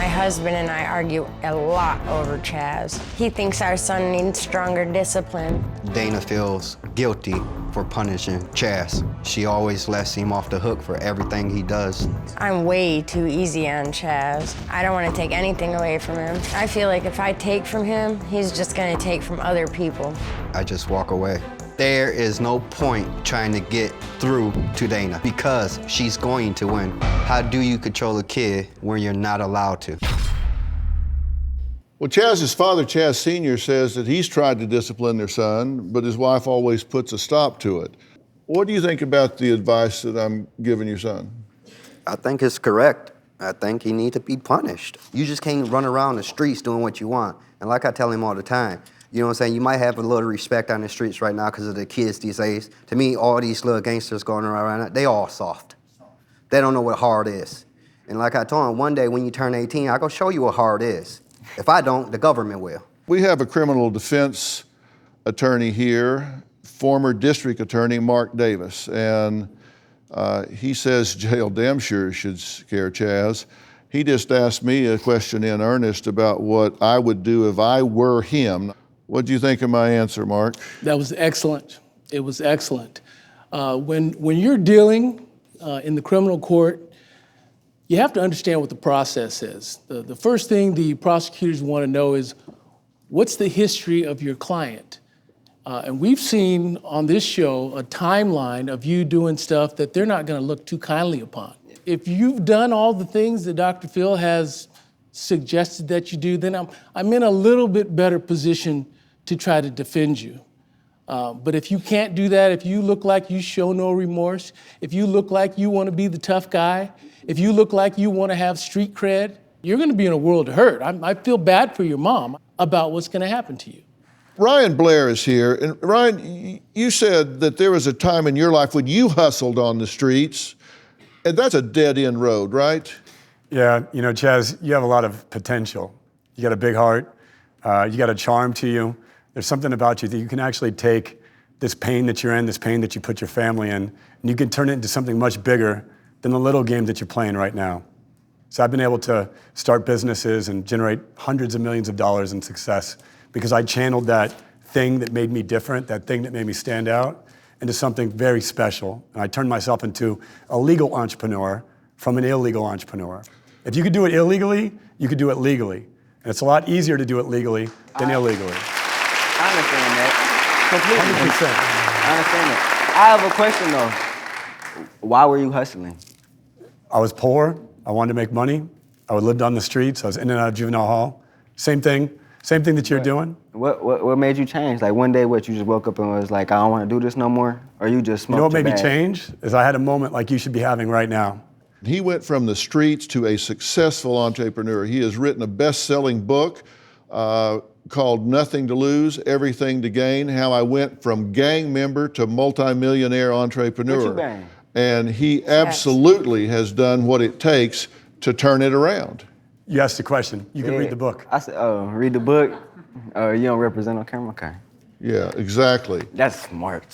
My husband and I argue a lot over Chaz. He thinks our son needs stronger discipline. Dana feels guilty for punishing Chaz. She always lets him off the hook for everything he does. I'm way too easy on Chaz. I don't want to take anything away from him. I feel like if I take from him, he's just going to take from other people. I just walk away. There is no point trying to get through to Dana because she's going to win. How do you control a kid when you're not allowed to? Well, Chaz's father, Chaz Sr., says that he's tried to discipline their son, but his wife always puts a stop to it. What do you think about the advice that I'm giving your son? I think it's correct. I think he needs to be punished. You just can't run around the streets doing what you want. And like I tell him all the time, you know what I'm saying? You might have a little respect on the streets right now because of the kids these days. To me, all these little gangsters going around right now, they all soft. They don't know what hard is. And like I told him, one day when you turn 18, I'll go show you what hard is. If I don't, the government will. We have a criminal defense attorney here, former district attorney Mark Davis, and he says jail damn sure should scare Chaz. He just asked me a question in earnest about what I would do if I were him. What do you think of my answer, Mark? That was excellent. It was excellent. When you're dealing in the criminal court, you have to understand what the process is. The first thing the prosecutors want to know is, what's the history of your client? And we've seen on this show a timeline of you doing stuff that they're not going to look too kindly upon. If you've done all the things that Dr. Phil has suggested that you do, then I'm in a little bit better position to try to defend you. But if you can't do that, if you look like you show no remorse, if you look like you want to be the tough guy, if you look like you want to have street cred, you're going to be in a world of hurt. I feel bad for your mom about what's going to happen to you. Ryan Blair is here. And Ryan, you said that there was a time in your life when you hustled on the streets, and that's a dead-end road, right? Yeah, you know, Chaz, you have a lot of potential. You got a big heart. You got a charm to you. There's something about you that you can actually take this pain that you're in, this pain that you put your family in, and you can turn it into something much bigger than the little game that you're playing right now. So I've been able to start businesses and generate hundreds of millions of dollars in success because I channeled that thing that made me different, that thing that made me stand out, into something very special. And I turned myself into a legal entrepreneur from an illegal entrepreneur. If you could do it illegally, you could do it legally. And it's a lot easier to do it legally than illegally. I understand that completely. 100%. I understand that. I have a question though. Why were you hustling? I was poor. I wanted to make money. I lived on the streets. I was in and out of juvenile hall. Same thing that you're doing. What made you change? Like one day, you just woke up and was like, I don't want to do this no more? Or you just smoked? You know what made your me bag? change? Is I had a moment like you should be having right now. He went from the streets to a successful entrepreneur. He has written a best-selling book called Nothing to Lose, Everything to Gain, How I Went from Gang Member to Multimillionaire Entrepreneur. What you bang? And he absolutely has done what it takes to turn it around. You asked the question. You can read the book. I said, oh, read the book? You don't represent on camera? Okay. Yeah, exactly. That's smart.